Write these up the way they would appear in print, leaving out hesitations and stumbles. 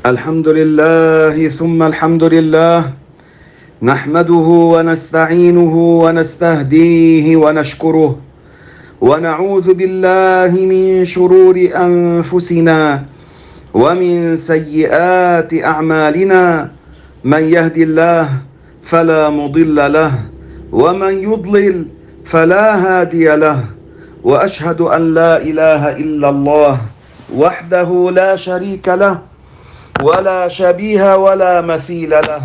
الحمد لله ثم الحمد لله، نحمده ونستعينه ونستهديه ونشكره، ونعوذ بالله من شرور أنفسنا ومن سيئات أعمالنا. من يهد الله فلا مضل له، ومن يضلل فلا هادي له. وأشهد أن لا إله إلا الله وحده لا شريك له، ولا شبيه ولا مثيل له.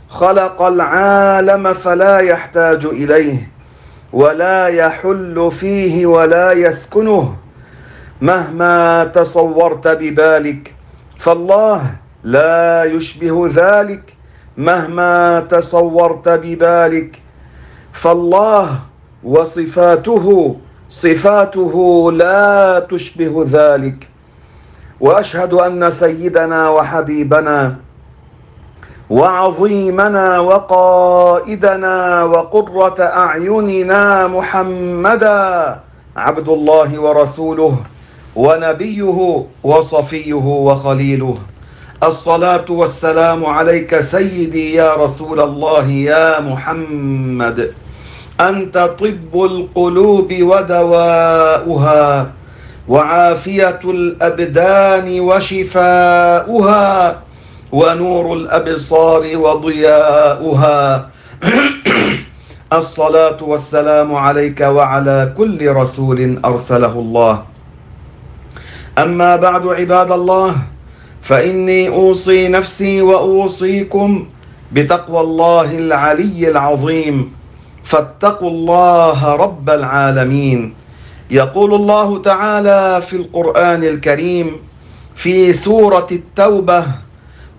خلق العالم فلا يحتاج إليه، ولا يحل فيه ولا يسكنه. مهما تصورت ببالك فالله لا يشبه ذلك، مهما تصورت ببالك فالله وصفاته صفاته لا تشبه ذلك. وأشهد أن سيدنا وحبيبنا وعظيمنا وقائدنا وقرة أعيننا محمدا عبد الله ورسوله ونبيه وصفيه وخليله. الصلاة والسلام عليك سيدي يا رسول الله يا محمد، أنت طب القلوب ودواؤها، وعافية الأبدان وشفاؤها، ونور الأبصار وضياؤها. الصلاة والسلام عليك وعلى كل رسول أرسله الله. أما بعد عباد الله، فإني أوصي نفسي وأوصيكم بتقوى الله العلي العظيم، فاتقوا الله رب العالمين. يقول الله تعالى في القرآن الكريم في سورة التوبة: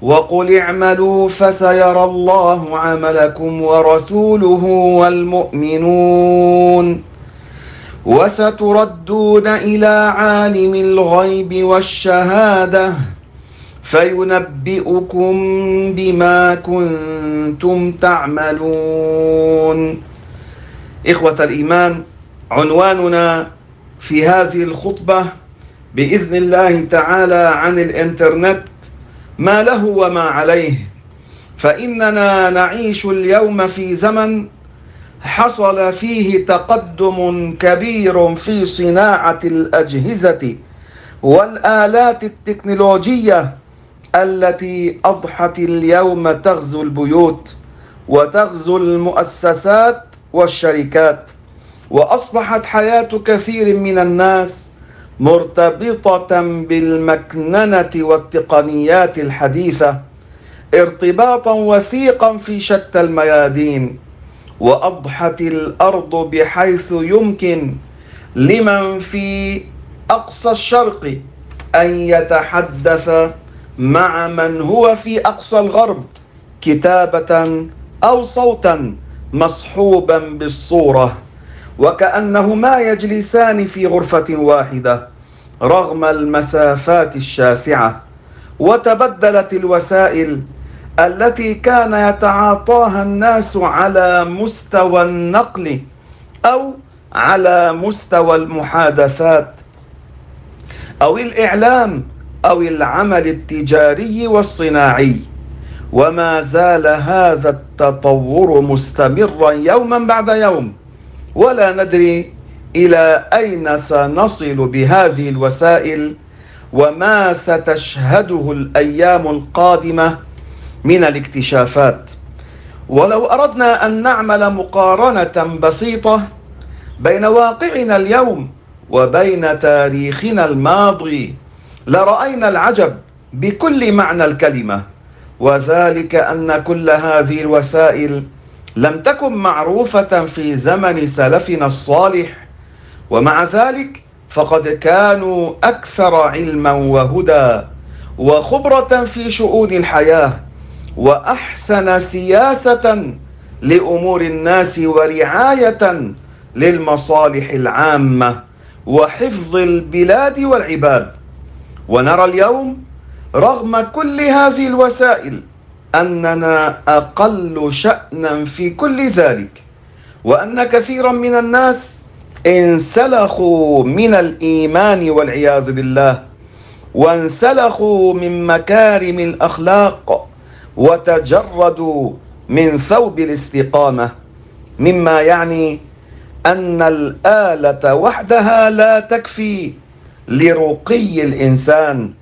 وقل اعملوا فسيرى الله عملكم ورسوله والمؤمنون، وستردون إلى عالم الغيب والشهادة فينبئكم بما كنتم تعملون. إخوة الإيمان، عنواننا في هذه الخطبة بإذن الله تعالى عن الإنترنت: ما له وما عليه. فإننا نعيش اليوم في زمن حصل فيه تقدم كبير في صناعة الأجهزة والآلات التكنولوجية التي أضحت اليوم تغزو البيوت وتغزو المؤسسات والشركات، وأصبحت حياة كثير من الناس مرتبطة بالمكننة والتقنيات الحديثة ارتباطا وثيقا في شتى الميادين. وأضحت الأرض بحيث يمكن لمن في أقصى الشرق أن يتحدث مع من هو في أقصى الغرب كتابة أو صوتا مصحوبا بالصورة، وكأنهما يجلسان في غرفة واحدة رغم المسافات الشاسعة. وتبدلت الوسائل التي كان يتعاطاها الناس على مستوى النقل أو على مستوى المحادثات أو الإعلام أو العمل التجاري والصناعي. وما زال هذا التطور مستمرا يوما بعد يوم، ولا ندري إلى أين سنصل بهذه الوسائل وما ستشهده الأيام القادمة من الاكتشافات. ولو أردنا أن نعمل مقارنة بسيطة بين واقعنا اليوم وبين تاريخنا الماضي لرأينا العجب بكل معنى الكلمة، وذلك أن كل هذه الوسائل لم تكن معروفة في زمن سلفنا الصالح، ومع ذلك فقد كانوا أكثر علما وهدى وخبرة في شؤون الحياة، وأحسن سياسة لأمور الناس ورعاية للمصالح العامة وحفظ البلاد والعباد. ونرى اليوم رغم كل هذه الوسائل أننا أقل شأنا في كل ذلك، وأن كثيرا من الناس انسلخوا من الإيمان والعياذ بالله، وانسلخوا من مكارم الأخلاق وتجردوا من ثوب الاستقامة، مما يعني أن الآلة وحدها لا تكفي لرقي الإنسان،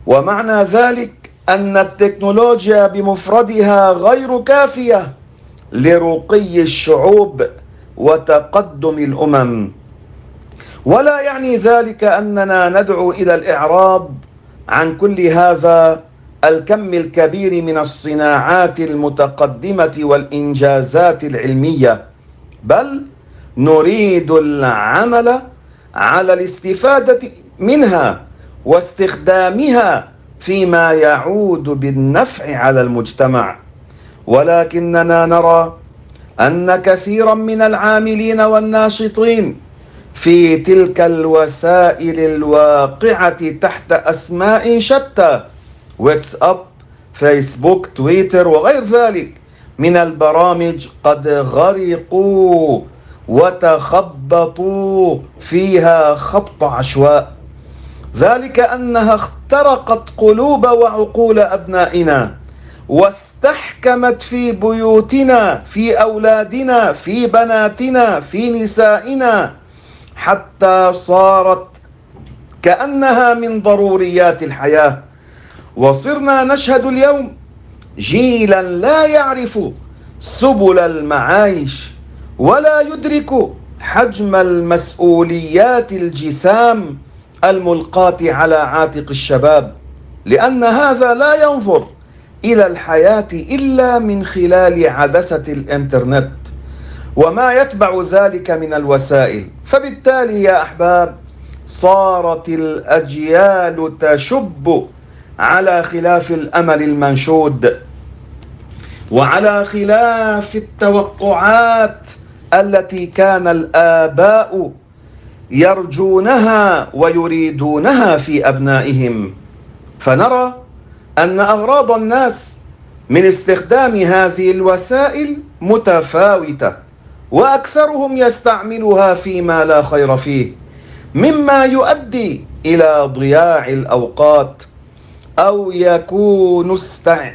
ومعنى ذلك أن التكنولوجيا بمفردها غير كافية لرقي الشعوب وتقدم الأمم. ولا يعني ذلك أننا ندعو إلى الإعراض عن كل هذا الكم الكبير من الصناعات المتقدمة والإنجازات العلمية، بل نريد العمل على الاستفادة منها واستخدامها فيما يعود بالنفع على المجتمع. ولكننا نرى أن كثيرا من العاملين والناشطين في تلك الوسائل الواقعة تحت أسماء شتى، واتساب، فيسبوك، تويتر وغير ذلك من البرامج، قد غرقوا وتخبطوا فيها خبط عشواء، ذلك أنها اخترقت قلوب وعقول أبنائنا واستحكمت في بيوتنا، في أولادنا، في بناتنا، في نسائنا، حتى صارت كأنها من ضروريات الحياة. وصرنا نشهد اليوم جيلا لا يعرف سبل المعايش ولا يدرك حجم المسؤوليات الجسام الملقاة على عاتق الشباب، لأن هذا لا ينظر إلى الحياة إلا من خلال عدسة الإنترنت وما يتبع ذلك من الوسائل. فبالتالي يا أحباب، صارت الأجيال تشب على خلاف الأمل المنشود وعلى خلاف التوقعات التي كان الآباء يرجونها ويريدونها في أبنائهم. فنرى أن أغراض الناس من استخدام هذه الوسائل متفاوتة، وأكثرهم يستعملها فيما لا خير فيه، مما يؤدي إلى ضياع الأوقات، أو يكون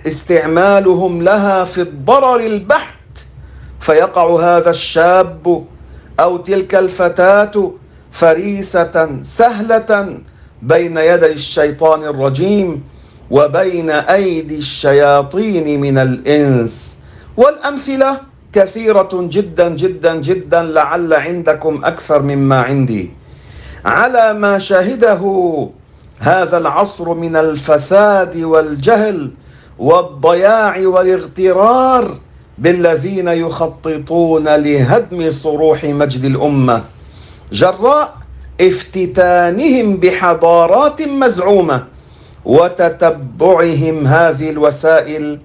استعمالهم لها في الضرر البحت، فيقع هذا الشاب أو تلك الفتاة فريسة سهلة بين يدي الشيطان الرجيم وبين أيدي الشياطين من الإنس. والأمثلة كثيرة جدا جدا جدا، لعل عندكم أكثر مما عندي، على ما شهده هذا العصر من الفساد والجهل والضياع والاغترار بالذين يخططون لهدم صروح مجد الأمة جراء افتتانهم بحضارات مزعومة وتتبعهم هذه الوسائل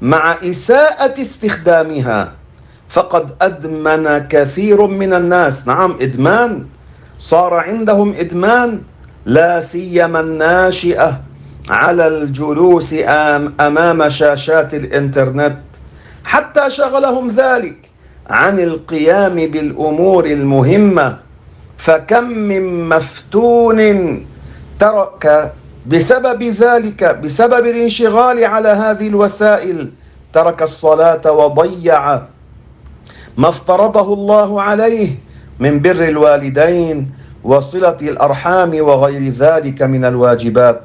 مع إساءة استخدامها. فقد أدمن كثير من الناس، نعم إدمان، صار عندهم إدمان، لا سيما الناشئة، على الجلوس أمام شاشات الإنترنت، حتى شغلهم ذلك عن القيام بالأمور المهمة. فكم من مفتون ترك بسبب ذلك، بسبب الانشغال على هذه الوسائل، ترك الصلاة وضيع ما افترضه الله عليه من بر الوالدين وصلة الأرحام وغير ذلك من الواجبات.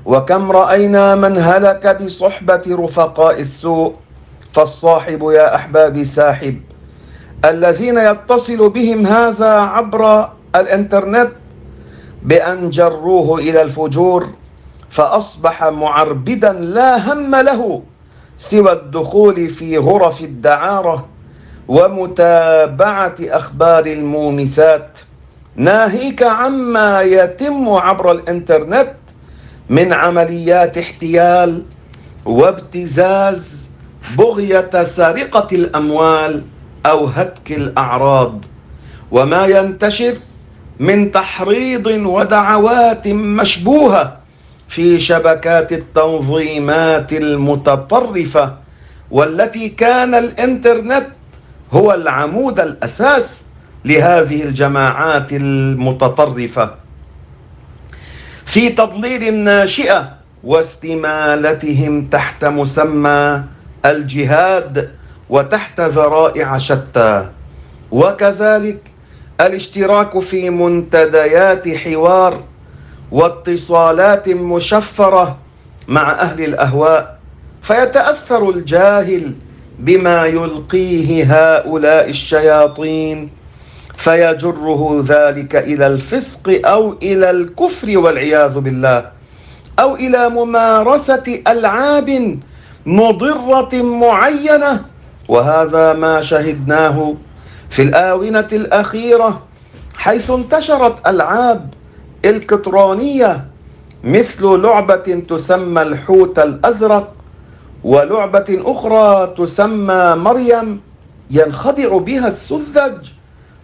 وكم رأينا من هلك بصحبة رفقاء السوء، فالصاحب يا أحبابي ساحب، الذين يتصل بهم هذا عبر الإنترنت بأن جروه إلى الفجور، فأصبح معربدا لا هم له سوى الدخول في غرف الدعارة ومتابعة أخبار المومسات، ناهيك عما يتم عبر الإنترنت من عمليات احتيال وابتزاز بغية سرقة الأموال أو هتك الأعراض، وما ينتشر من تحريض ودعوات مشبوهة في شبكات التنظيمات المتطرفة، والتي كان الإنترنت هو العمود الأساس لهذه الجماعات المتطرفة. في في تضليل الناشئة واستمالتهم تحت مسمى الجهاد وتحت ذرائع شتى، وكذلك الاشتراك في منتديات حوار واتصالات مشفرة مع أهل الأهواء، فيتأثر الجاهل بما يلقيه هؤلاء الشياطين فيجره ذلك إلى الفسق أو إلى الكفر والعياذ بالله، أو إلى ممارسة ألعاب مضرة معينة. وهذا ما شهدناه في الآونة الأخيرة، حيث انتشرت ألعاب إلكترونية مثل لعبة تسمى الحوت الأزرق، ولعبة أخرى تسمى مريم ينخدع بها السذج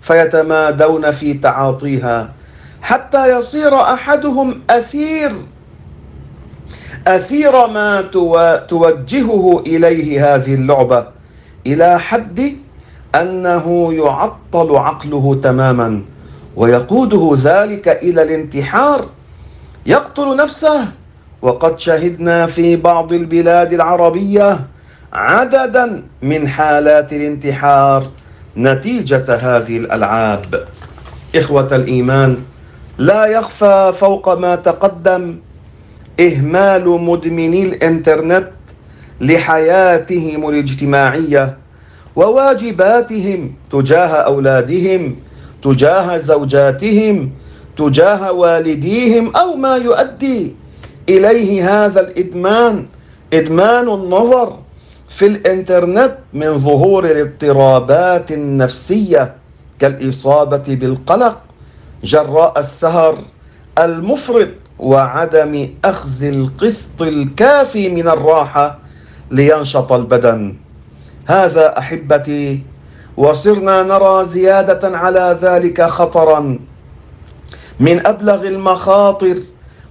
فيتمادون في تعاطيها حتى يصير أحدهم أسير ما توجهه إليه هذه اللعبة، إلى حد أنه يعطل عقله تماما ويقوده ذلك إلى الانتحار، يقتل نفسه. وقد شهدنا في بعض البلاد العربية عددا من حالات الانتحار نتيجة هذه الألعاب. إخوة الإيمان، لا يخفى فوق ما تقدم إهمال مدمني الإنترنت لحياتهم الاجتماعية وواجباتهم تجاه أولادهم، تجاه زوجاتهم، تجاه والديهم، أو ما يؤدي إليه هذا الإدمان، إدمان النظر في الإنترنت من ظهور الاضطرابات النفسية كالإصابة بالقلق جراء السهر المفرط وعدم أخذ القسط الكافي من الراحة لينشط البدن. هذا أحبتي، وصرنا نرى زيادة على ذلك خطرا من أبلغ المخاطر،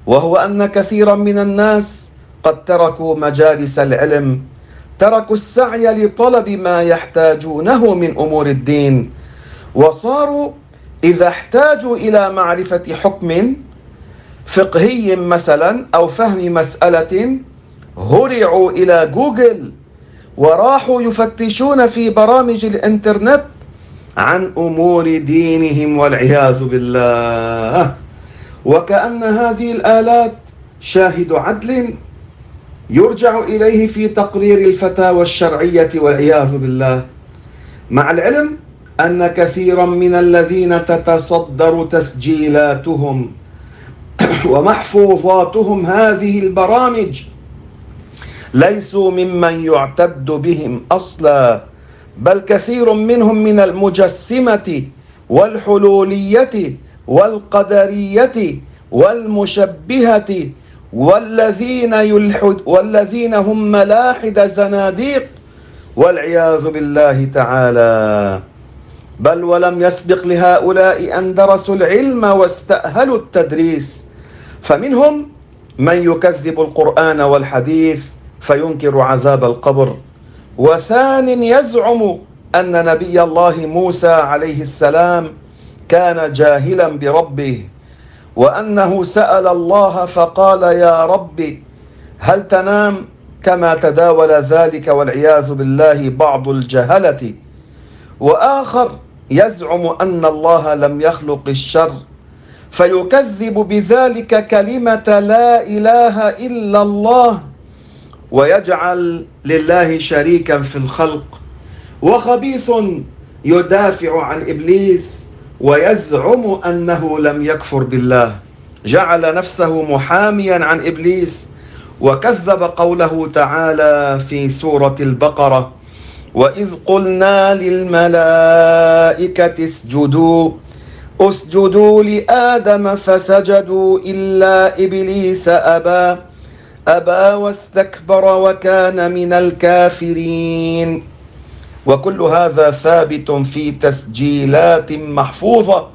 وهو أن كثيرا من الناس قد تركوا مجالس العلم، تركوا السعي لطلب ما يحتاجونه من أمور الدين، وصاروا إذا احتاجوا إلى معرفة حكم فقهي مثلا أو فهم مسألة هرعوا إلى جوجل وراحوا يفتشون في برامج الإنترنت عن أمور دينهم والعياذ بالله، وكأن هذه الآلات شاهد عدل يرجع إليه في تقرير الفتاوى الشرعية والعياذ بالله، مع العلم أن كثيرا من الذين تتصدر تسجيلاتهم ومحفوظاتهم هذه البرامج ليسوا ممن يعتد بهم أصلا، بل كثير منهم من المجسمة والحلولية والقدرية والمشبهة والذين هم ملاحد زناديق والعياذ بالله تعالى. بل ولم يسبق لهؤلاء أن درسوا العلم واستأهلوا التدريس، فمنهم من يكذب القرآن والحديث فينكر عذاب القبر، وثان يزعم أن نبي الله موسى عليه السلام كان جاهلا بربه، وأنه سأل الله فقال يا رب هل تنام، كما تداول ذلك والعياذ بالله بعض الجهلة. وآخر يزعم أن الله لم يخلق الشر فيكذب بذلك كلمة لا إله إلا الله، ويجعل لله شريكا في الخلق. وخبيث يدافع عن إبليس ويزعم أنه لم يكفر بالله، جعل نفسه محاميا عن إبليس، وكذب قوله تعالى في سورة البقرة وإذ قلنا للملائكة اسجدوا لآدم فسجدوا إلا إبليس أبى واستكبر وكان من الكافرين. وكل هذا ثابت في تسجيلات محفوظة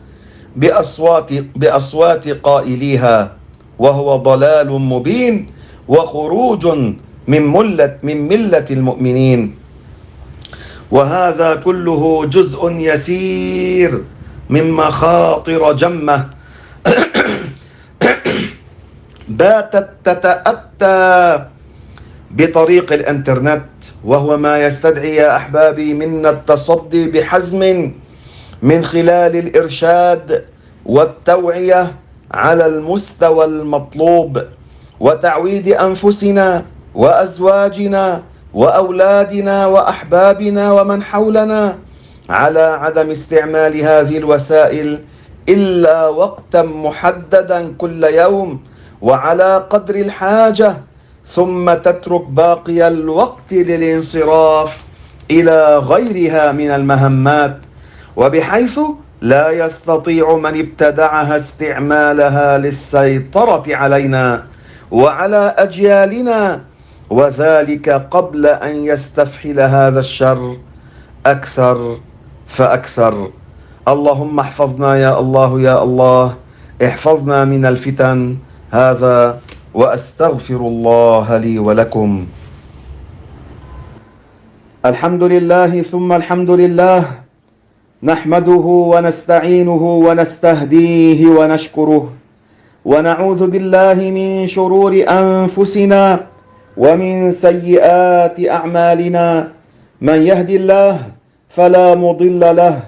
بأصوات قائليها، وهو ضلال مبين وخروج من ملة المؤمنين. وهذا كله جزء يسير من مخاطر جمة باتت تتأتى بطريق الإنترنت، وهو ما يستدعي يا أحبابي منا التصدي بحزم من خلال الإرشاد والتوعية على المستوى المطلوب، وتعويد أنفسنا وأزواجنا وأولادنا وأحبابنا ومن حولنا على عدم استعمال هذه الوسائل إلا وقتا محددا كل يوم وعلى قدر الحاجة، ثم تترك باقي الوقت للانصراف إلى غيرها من المهمات، وبحيث لا يستطيع من ابتدعها استعمالها للسيطرة علينا وعلى أجيالنا، وذلك قبل أن يستفحل هذا الشر أكثر فأكثر. اللهم احفظنا يا الله يا الله، احفظنا من الفتن. هذا وأستغفر الله لي ولكم. الحمد لله ثم الحمد لله، نحمده ونستعينه ونستهديه ونشكره، ونعوذ بالله من شرور أنفسنا ومن سيئات أعمالنا، من يهدي الله فلا مضل له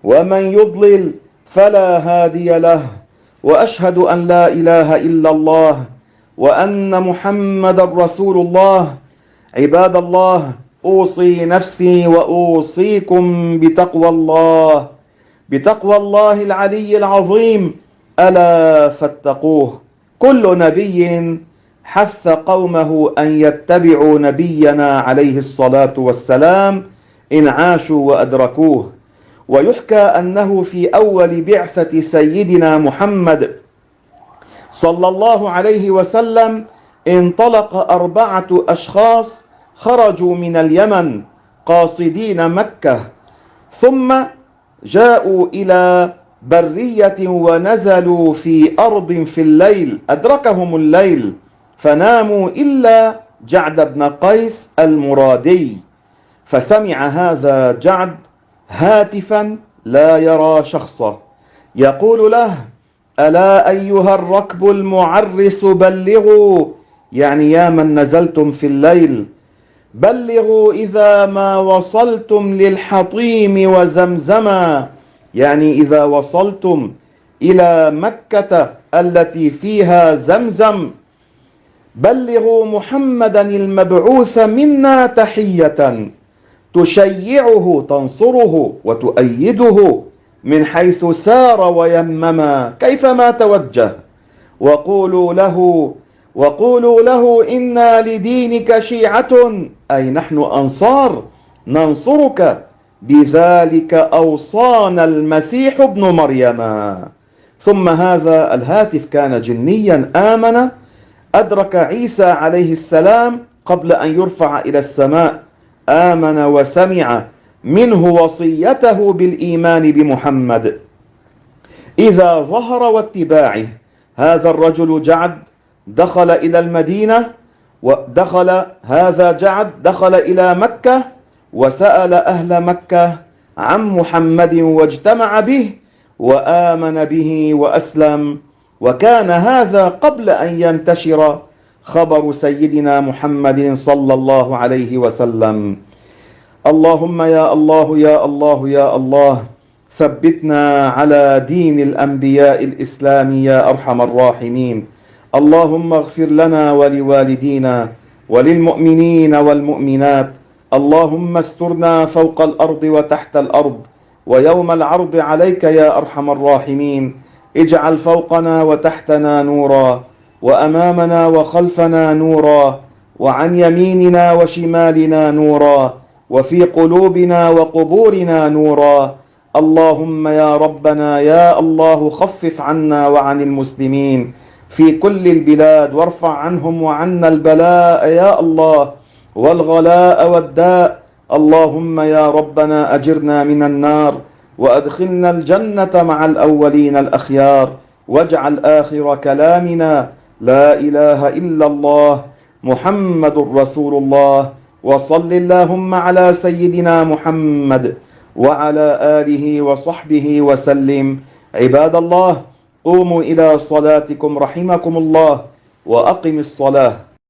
ومن يضلل فلا هادي له، وأشهد أن لا إله إلا الله وأن محمد رسول الله. عباد الله، أوصي نفسي وأوصيكم بتقوى الله العلي العظيم، ألا فاتقوه. كل نبي حث قومه أن يتبعوا نبينا عليه الصلاة والسلام إن عاشوا وأدركوه. ويحكى أنه في أول بعثة سيدنا محمد صلى الله عليه وسلم انطلق 4 أشخاص خرجوا من اليمن قاصدين مكة، ثم جاءوا إلى برية ونزلوا في أرض في الليل، أدركهم الليل فناموا إلا جعد بن قيس المرادي، فسمع هذا جعد هاتفا لا يرى شخصه يقول له: ألا أيها الركب المعرس بلغوا، يعني يا من نزلتم في الليل، بلغوا إذا ما وصلتم للحطيم وزمزما، يعني إذا وصلتم إلى مكة التي فيها زمزم، بلغوا محمدا المبعوث منا تحية تشيعه تنصره وتؤيده من حيث سار ويمما كيفما توجه، وقولوا له إنا لدينك شيعة، أي نحن أنصار ننصرك، بذلك أوصانا المسيح ابن مريم. ثم هذا الهاتف كان جنيا آمن، أدرك عيسى عليه السلام قبل أن يرفع إلى السماء، آمن وسمع منه وصيته بالإيمان بمحمد إذا ظهر واتباعه. هذا الرجل جعد دخل إلى المدينة، دخل إلى مكة وسأل أهل مكة عن محمد واجتمع به وآمن به وأسلم، وكان هذا قبل أن ينتشر خبر سيدنا محمد صلى الله عليه وسلم. اللهم يا الله يا الله يا الله، ثبتنا على دين الأنبياء الإسلام يا أرحم الراحمين. اللهم اغفر لنا ولوالدينا وللمؤمنين والمؤمنات. اللهم استرنا فوق الأرض وتحت الأرض ويوم العرض عليك يا أرحم الراحمين. اجعل فوقنا وتحتنا نورا، وأمامنا وخلفنا نورا، وعن يميننا وشمالنا نورا، وفي قلوبنا وقبورنا نورا. اللهم يا ربنا يا الله، خفف عنا وعن المسلمين في كل البلاد، وارفع عنهم وعنا البلاء يا الله والغلاء والداء. اللهم يا ربنا أجرنا من النار وأدخلنا الجنة مع الأولين الأخيار، واجعل آخر كلامنا لا إله إلا الله محمد رسول الله. وصل اللهم على سيدنا محمد وعلى آله وصحبه وسلم. عباد الله، قوموا إلى صلاتكم رحمكم الله. وأقم الصلاة.